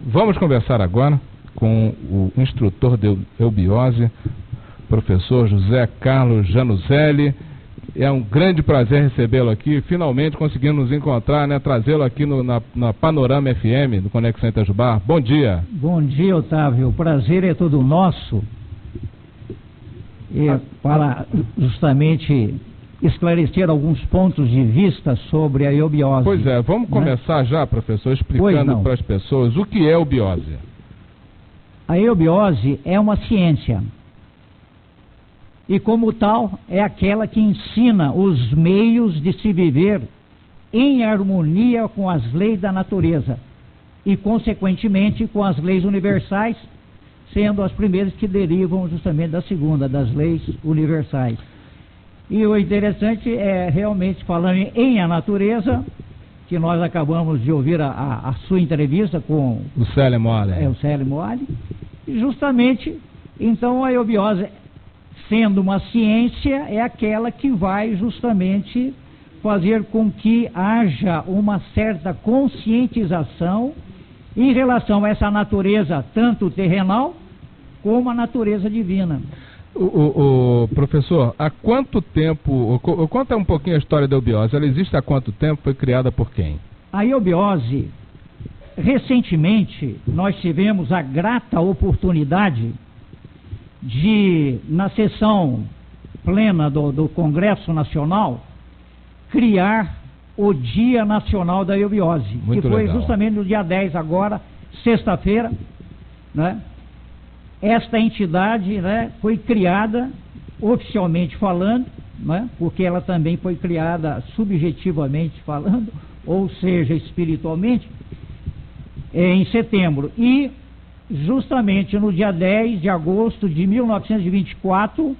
Vamos conversar agora com o instrutor de eubiose, professor José Carlos Januzelli. É um grande prazer recebê-lo aqui, finalmente conseguimos nos encontrar, né, trazê-lo aqui na Panorama FM, do Conexão Itajubá. Bom dia. Bom dia, Otávio. O prazer é todo nosso. Para justamente esclarecer alguns pontos de vista sobre a eubiose. Pois é, vamos começar já, professor, explicando para as pessoas o que é eubiose. A eubiose é uma ciência. E como tal, é aquela que ensina os meios de se viver em harmonia com as leis da natureza e, consequentemente, com as leis universais, sendo as primeiras que derivam justamente da segunda, das leis universais. E o interessante é realmente falando em a natureza, que nós acabamos de ouvir a sua entrevista com o Célio Mole. O Célio Mole. E justamente, então, a eubiose, sendo uma ciência, é aquela que vai justamente fazer com que haja uma certa conscientização em relação a essa natureza, tanto terrenal como a natureza divina. O professor, há quanto tempo, conta um pouquinho a história da eubiose, ela existe há quanto tempo, foi criada por quem? A eubiose, recentemente, nós tivemos a grata oportunidade de, na sessão plena do Congresso Nacional, criar o Dia Nacional da Eubiose, muito que foi legal. Justamente no dia 10 agora, sexta-feira, né? Esta entidade, né, foi criada, oficialmente falando, né, porque ela também foi criada subjetivamente falando, ou seja, espiritualmente, em setembro. E justamente no dia 10 de agosto de 1924,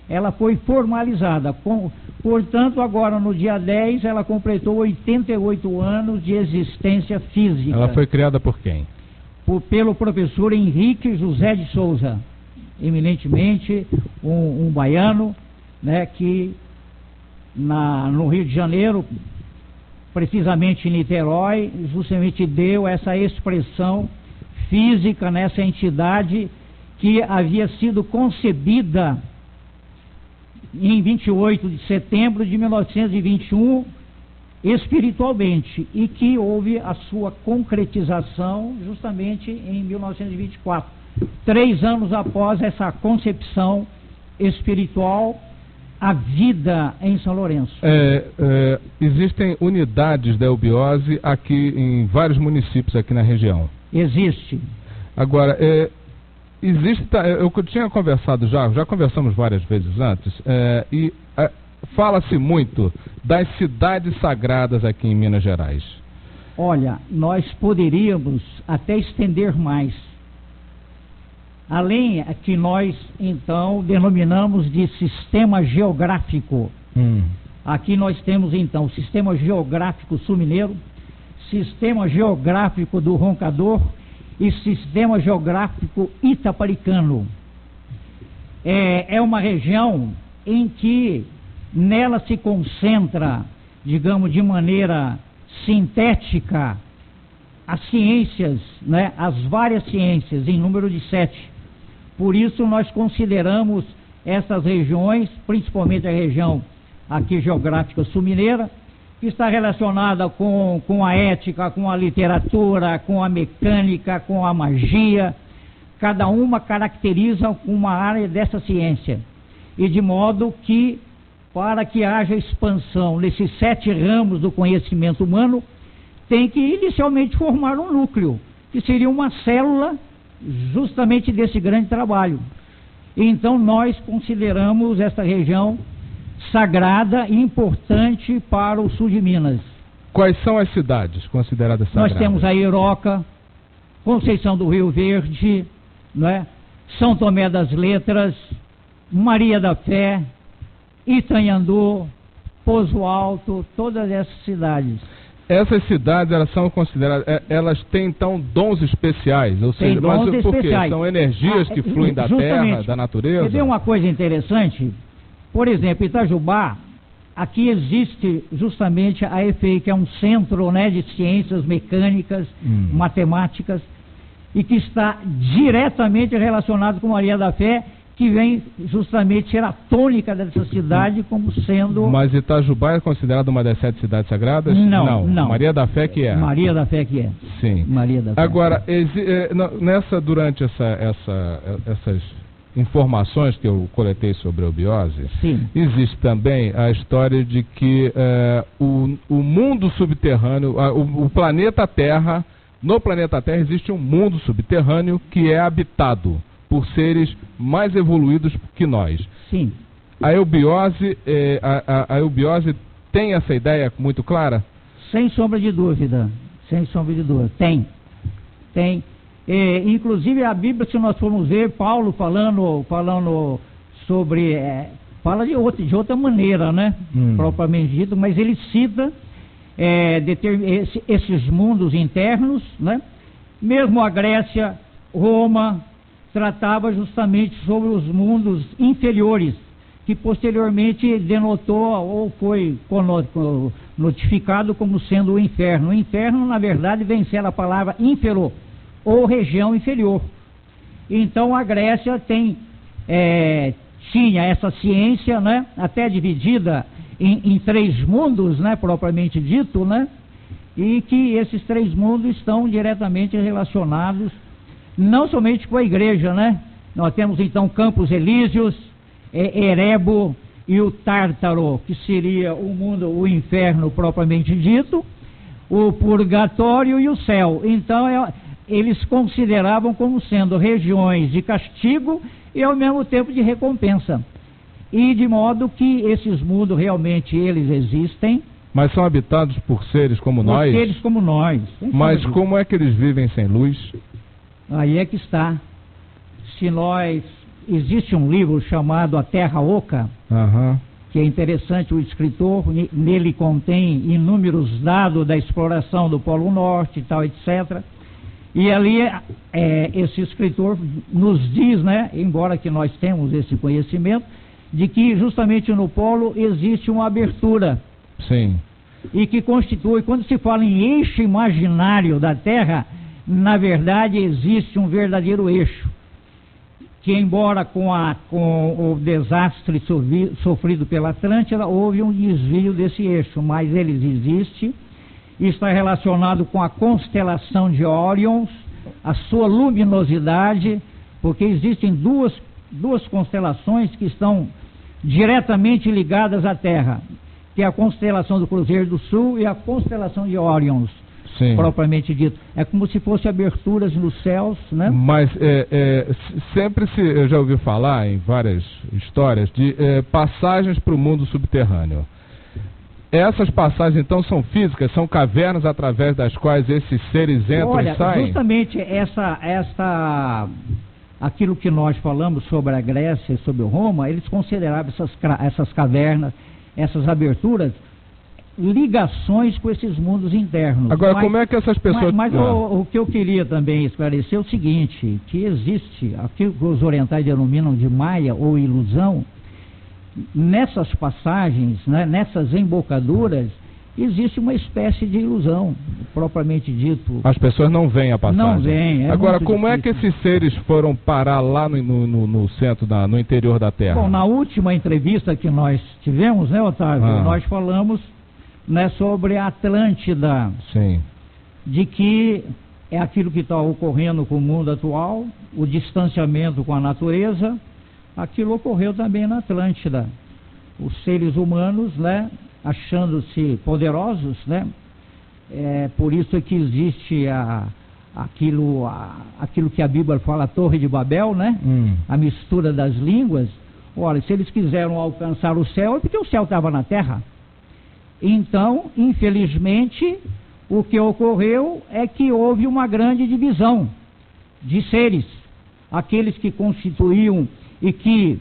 ela foi formalizada. Portanto, agora no dia 10, ela completou 88 anos de existência física. Ela foi criada por quem? Pelo professor Henrique José de Souza, eminentemente um baiano, né, que no Rio de Janeiro, precisamente em Niterói, justamente deu essa expressão física nessa entidade que havia sido concebida em 28 de setembro de 1921, espiritualmente, e que houve a sua concretização justamente em 1924, 3 anos após essa concepção espiritual, a vida em São Lourenço. Existem unidades da eubiose aqui em vários municípios aqui na região. Existe. Agora, eu tinha conversado já conversamos várias vezes antes, fala-se muito das cidades sagradas aqui em Minas Gerais. Olha, nós poderíamos até estender mais. Além que nós, então, denominamos de sistema geográfico. Aqui nós temos, então, o sistema geográfico sul-mineiro, sistema geográfico do Roncador e sistema geográfico itaparicano. É uma região em que nela se concentra, digamos, de maneira sintética, as ciências, né, as várias ciências, em número de 7. Por isso nós consideramos essas regiões, principalmente a região aqui geográfica sul-mineira, que está relacionada com a ética, com a literatura, com a mecânica, com a magia. Cada uma caracteriza uma área dessa ciência. E de modo que, para que haja expansão nesses 7 ramos do conhecimento humano, tem que inicialmente formar um núcleo, que seria uma célula justamente desse grande trabalho. Então nós consideramos esta região sagrada e importante para o sul de Minas. Quais são as cidades consideradas sagradas? Nós temos a Iroca, Conceição do Rio Verde, né? São Tomé das Letras, Maria da Fé, Itanhandu, Pozo Alto, todas essas cidades. Essas cidades, elas são consideradas, elas têm então dons especiais, ou seja, mas por quê? especiais. São energias que fluem da terra, da natureza? Quer ver uma coisa interessante? Por exemplo, Itajubá, aqui existe justamente a EFEI, que é um centro, né, de ciências mecânicas, matemáticas, e que está diretamente relacionado com Maria da Fé, que vem justamente ser a tônica dessa cidade como sendo... Mas Itajubá é considerada uma das 7 cidades sagradas? Não. Maria da Fé que é. Maria da Fé que é. Sim. Maria da Fé. Agora, durante essas informações que eu coletei sobre a eubiose, sim, existe também a história de que o mundo subterrâneo, o planeta Terra, no planeta Terra existe um mundo subterrâneo que é habitado por seres mais evoluídos que nós. Sim. A eubiose tem essa ideia muito clara? Sem sombra de dúvida. Sem sombra de dúvida. Tem. Inclusive a Bíblia, se nós formos ver, Paulo falando sobre... fala de outra maneira, né? Propriamente dito, mas ele cita esses mundos internos, né? Mesmo a Grécia, Roma, tratava justamente sobre os mundos inferiores, que posteriormente denotou ou foi notificado como sendo o inferno. O inferno, na verdade, vem ser a palavra inferior, ou região inferior. Então a Grécia tinha essa ciência, né, até dividida em 3 mundos, né, propriamente dito, né, e que esses 3 mundos estão diretamente relacionados não somente com a igreja, né? Nós temos então Campos Elíseos, Erebo e o Tártaro, que seria o inferno propriamente dito, o purgatório e o céu. Então eles consideravam como sendo regiões de castigo e ao mesmo tempo de recompensa. E de modo que esses mundos realmente eles existem. Mas são habitados por seres como nós? Por seres como nós. Mas como é que eles vivem sem luz? Aí é que está. Existe um livro chamado A Terra Oca, que é interessante, o escritor, nele contém inúmeros dados da exploração do Polo Norte e tal, etc. E ali esse escritor nos diz, né, embora que nós temos esse conhecimento, de que justamente no Polo existe uma abertura. Sim. E que constitui, quando se fala em eixo imaginário da Terra, na verdade existe um verdadeiro eixo, que embora com o desastre sofrido pela Atlântida, houve um desvio desse eixo, mas ele existe, e está relacionado com a constelação de Órions, a sua luminosidade, porque existem duas constelações que estão diretamente ligadas à Terra, que é a constelação do Cruzeiro do Sul e a constelação de Órions. Sim. Propriamente dito. É como se fossem aberturas nos céus, né? Mas eu já ouvi falar em várias histórias de passagens para o mundo subterrâneo. Essas passagens então são físicas, são cavernas através das quais esses seres entram e saem? Justamente aquilo que nós falamos sobre a Grécia e sobre Roma, eles consideravam essas cavernas, essas aberturas, ligações com esses mundos internos. Agora, como é que essas pessoas... Mas o que eu queria também esclarecer é o seguinte, que existe aquilo que os orientais denominam de maia ou ilusão. Nessas passagens, né, nessas embocaduras, existe uma espécie de ilusão, propriamente dito. As pessoas não veem a passagem. Não veem. Agora, como é que esses seres foram parar lá no centro, no interior da Terra? Bom, na última entrevista que nós tivemos, né, Otávio, nós falamos, né, sobre a Atlântida. Sim. De que é aquilo que está ocorrendo com o mundo atual, o distanciamento com a natureza. Aquilo ocorreu também na Atlântida. Os seres humanos, né, achando-se poderosos, né, por isso é que existe aquilo que a Bíblia fala, a Torre de Babel, né, a mistura das línguas. Olha, se eles quiseram alcançar o céu, é porque o céu estava na terra. Então, infelizmente, o que ocorreu é que houve uma grande divisão de seres. Aqueles que constituíam e que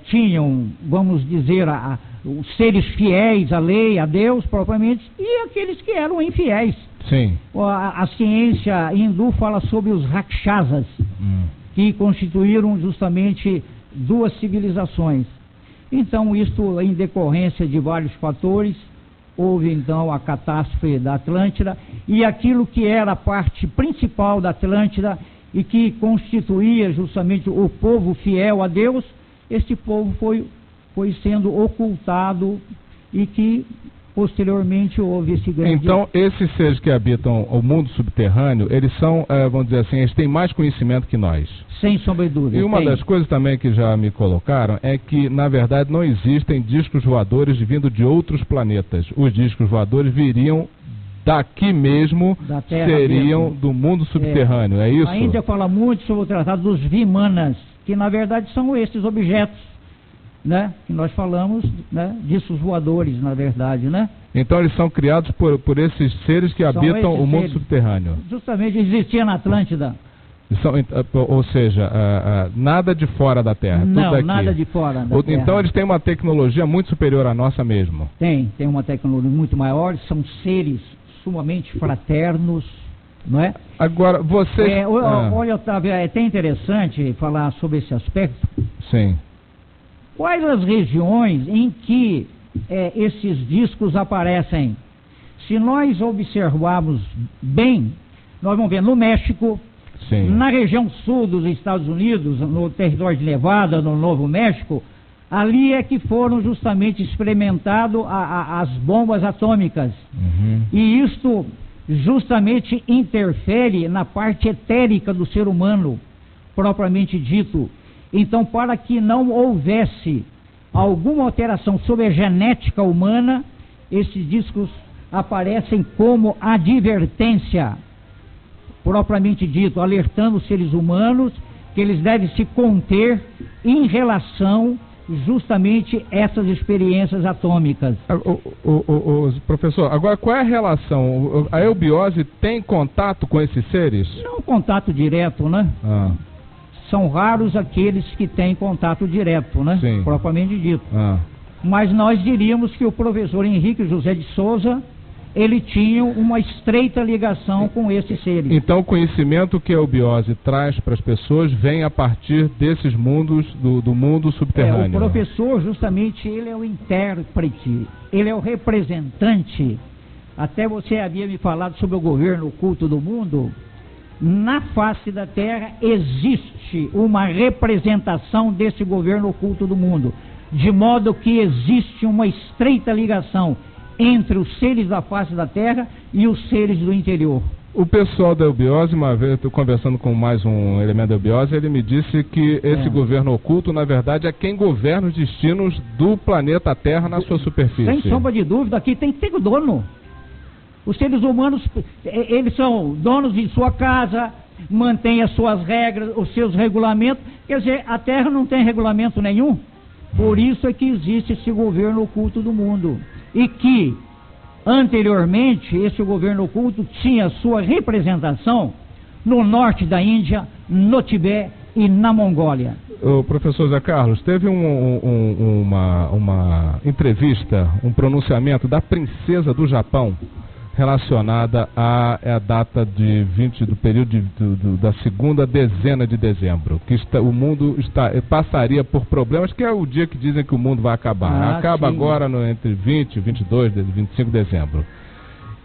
tinham, vamos dizer, os seres fiéis à lei, a Deus propriamente, e aqueles que eram infiéis. Sim. A ciência hindu fala sobre os rakshasas, que constituíram justamente 2 civilizações. Então, isto em decorrência de vários fatores, houve então a catástrofe da Atlântida, e aquilo que era a parte principal da Atlântida e que constituía justamente o povo fiel a Deus, este povo foi sendo ocultado, e que posteriormente houve esse grande... Então, esses seres que habitam o mundo subterrâneo, eles são, vamos dizer assim, eles têm mais conhecimento que nós. Sem sombra de dúvida. E uma das coisas também que já me colocaram é que, na verdade, não existem discos voadores vindo de outros planetas. Os discos voadores viriam daqui mesmo, da Terra seriam mesmo. Do mundo subterrâneo, é isso? A Índia fala muito sobre o tratado dos Vimanas, que na verdade são esses objetos, né, que nós falamos, né, discos voadores, na verdade, né? Então eles são criados por esses seres que habitam o mundo subterrâneo. Justamente existia na Atlântida. Ou seja, nada de fora da Terra. Não, tudo aqui. Nada de fora da Terra. Então eles têm uma tecnologia muito superior à nossa mesmo. Tem uma tecnologia muito maior, são seres sumamente fraternos, não é? Agora, vocês... Olha, Otávio, é até interessante falar sobre esse aspecto. Sim. Quais as regiões em que esses discos aparecem? Se nós observarmos bem, nós vamos ver no México, sim, na região sul dos Estados Unidos, no território de Nevada, no Novo México, ali é que foram justamente experimentadas as bombas atômicas. Uhum. E isto justamente interfere na parte etérica do ser humano, propriamente dito. Então, para que não houvesse alguma alteração sobre a genética humana, esses discos aparecem como advertência, propriamente dito, alertando os seres humanos que eles devem se conter em relação justamente a essas experiências atômicas. Professor, agora qual é a relação? A eubiose tem contato com esses seres? Não contato direto, né? São raros aqueles que têm contato direto, né? Sim. Propriamente dito. Mas nós diríamos que o professor Henrique José de Souza, ele tinha uma estreita ligação com esses seres. Então o conhecimento que a eubiose traz para as pessoas vem a partir desses mundos, do mundo subterrâneo. O professor, justamente, ele é o intérprete, ele é o representante. Até você havia me falado sobre o governo oculto do mundo. Na face da Terra existe uma representação desse governo oculto do mundo, de modo que existe uma estreita ligação entre os seres da face da Terra e os seres do interior. O pessoal da eubiose, uma vez eu estou conversando com mais um elemento da eubiose, ele me disse que esse governo oculto, na verdade, é quem governa os destinos do planeta Terra na sua superfície. Sem sombra de dúvida, aqui tem que ter o dono. Os seres humanos, eles são donos de sua casa, mantêm as suas regras, os seus regulamentos. Quer dizer, a Terra não tem regulamento nenhum. Por isso é que existe esse governo oculto do mundo. E que, anteriormente, esse governo oculto tinha sua representação no norte da Índia, no Tibete e na Mongólia. O professor Zé Carlos, teve uma entrevista, um pronunciamento da princesa do Japão, relacionada à data do período da segunda dezena de dezembro, que o mundo passaria por problemas, que é o dia que dizem que o mundo vai acabar. Acaba sim. Agora entre 20, 22, 25 de dezembro.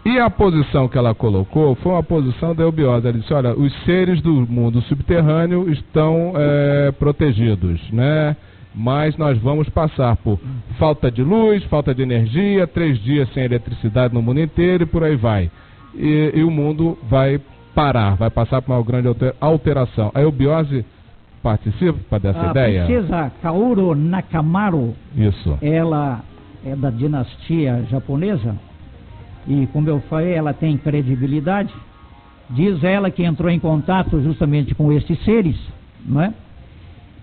E a posição que ela colocou foi uma posição da eubiose. Ela disse, olha, os seres do mundo subterrâneo estão protegidos, né? Mas nós vamos passar por falta de luz, falta de energia, 3 dias sem eletricidade no mundo inteiro e por aí vai. E o mundo vai parar, vai passar por uma grande alteração. A eubiose participa dessa ideia? A princesa Kaoru Nakamaru, isso. Ela é da dinastia japonesa e, como eu falei, ela tem credibilidade. Diz ela que entrou em contato justamente com esses seres, não é?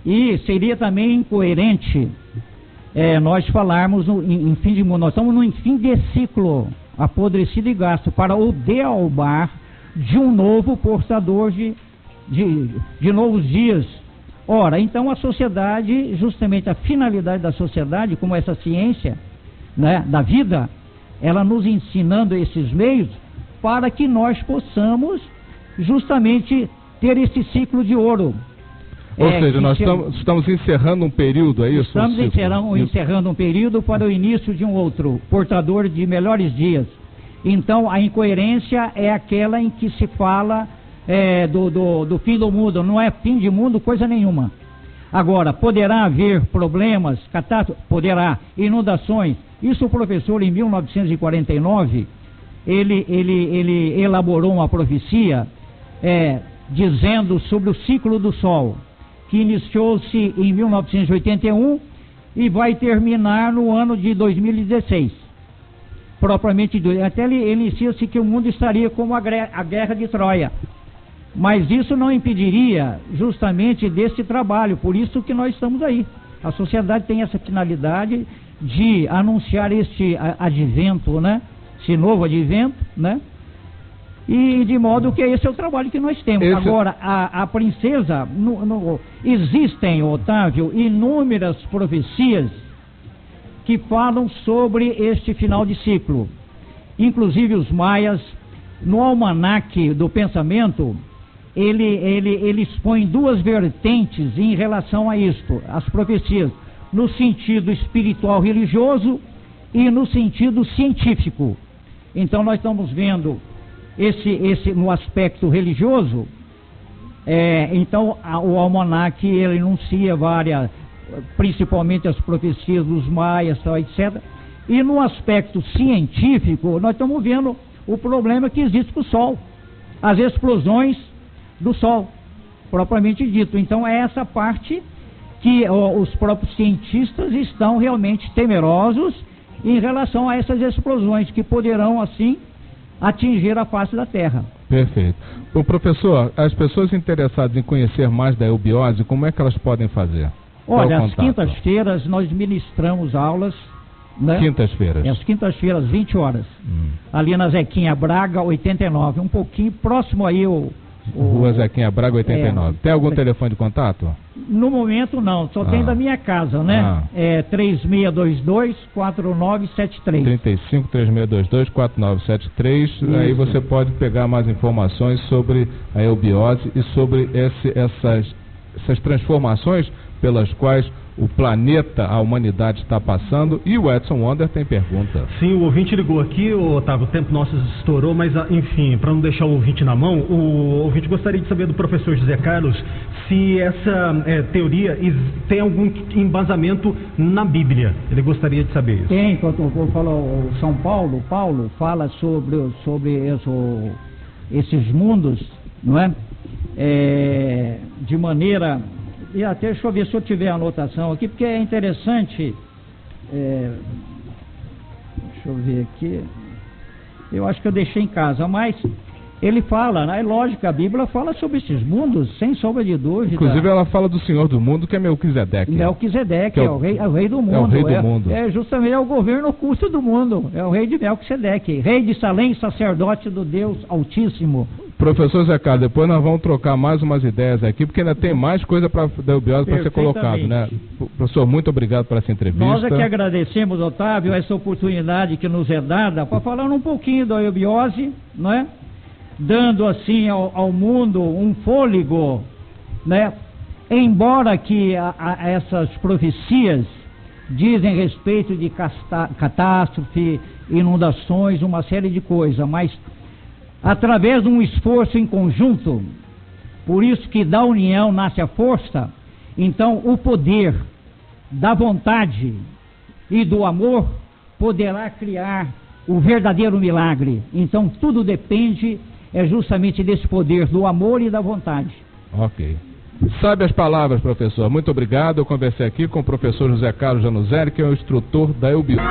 E seria também incoerente nós falarmos em fim de mundo. Nós estamos no fim de ciclo apodrecido e gasto para o dealbar de um novo portador de novos dias. Ora, então a sociedade, justamente a finalidade da sociedade, como essa ciência, né, da vida, ela nos ensinando esses meios para que nós possamos justamente ter esse ciclo de ouro. Ou seja, nós estamos encerrando um período, é isso? Estamos encerrando um período para o início de um outro, portador de melhores dias. Então, a incoerência é aquela em que se fala do fim do mundo. Não é fim de mundo coisa nenhuma. Agora, poderá haver problemas, catástrofes? Poderá. Inundações. Isso o professor, em 1949, ele elaborou uma profecia dizendo sobre o ciclo do Sol, que iniciou-se em 1981 e vai terminar no ano de 2016. Propriamente dito. Até ele inicia-se que o mundo estaria como a guerra de Troia. Mas isso não impediria justamente desse trabalho, por isso que nós estamos aí. A sociedade tem essa finalidade de anunciar este advento, né? Esse novo advento, né? E de modo que esse é o trabalho que nós temos. Agora, a princesa, existem, Otávio, inúmeras profecias que falam sobre este final de ciclo. Inclusive os maias, no almanaque do pensamento, ele expõe duas vertentes em relação a isto, as profecias, no sentido espiritual religioso e no sentido científico. Então nós estamos vendo esse no aspecto religioso, então o almanaque ele enuncia várias, principalmente as profecias dos maias, etc. E no aspecto científico, nós estamos vendo o problema que existe com o Sol, as explosões do Sol, propriamente dito. Então é essa parte que os próprios cientistas estão realmente temerosos em relação a essas explosões que poderão assim atingir a face da Terra. Perfeito. Bom, professor, as pessoas interessadas em conhecer mais da eubiose, como é que elas podem fazer? Olha, às quintas-feiras nós ministramos aulas, né? Quintas-feiras? Às quintas-feiras, 20 horas. Ali na Zequinha Braga, 89, um pouquinho próximo aí Rua Zequinha Braga, 89. Tem algum telefone de contato? No momento não, só tem da minha casa, né? 3622-4973. 35-3622-4973. Aí você pode pegar mais informações sobre a eubiose e sobre essas transformações pelas quais o planeta, a humanidade está passando. E o Edson Wander tem pergunta. Sim, o ouvinte ligou aqui, Otávio, o tempo nosso estourou, mas enfim, para não deixar o ouvinte na mão, o ouvinte gostaria de saber do professor José Carlos se essa teoria tem algum embasamento na Bíblia. Ele gostaria de saber isso. Tem, quando falou São Paulo, Paulo fala sobre esses mundos, não é? De maneira... E até, deixa eu ver se eu tiver a anotação aqui, porque é interessante. Deixa eu ver aqui. Eu acho que eu deixei em casa, mas ele fala, né? É lógico, a Bíblia fala sobre esses mundos, sem sombra de dúvida. Inclusive ela fala do Senhor do Mundo, que é Melquisedeque. Melquisedeque, é o rei do mundo. É o rei do mundo. Justamente o governo oculto do mundo. É o rei de Melquisedeque, rei de Salém, sacerdote do Deus Altíssimo. Professor Zé Carlos, depois nós vamos trocar mais umas ideias aqui, porque ainda tem mais coisa da eubiose para ser colocado, né? Professor, muito obrigado por essa entrevista. Nós é que agradecemos, Otávio, essa oportunidade que nos é dada para falar um pouquinho da eubiose, não é? Dando assim ao mundo um fôlego, né? Embora que essas profecias dizem respeito de catástrofe, inundações, uma série de coisas, mas através de um esforço em conjunto, por isso que da união nasce a força, então o poder da vontade e do amor poderá criar o verdadeiro milagre. Então tudo depende justamente desse poder do amor e da vontade. Ok. Sabe as palavras, professor. Muito obrigado. Eu conversei aqui com o professor José Carlos Januzeli, que é o instrutor da eubiose.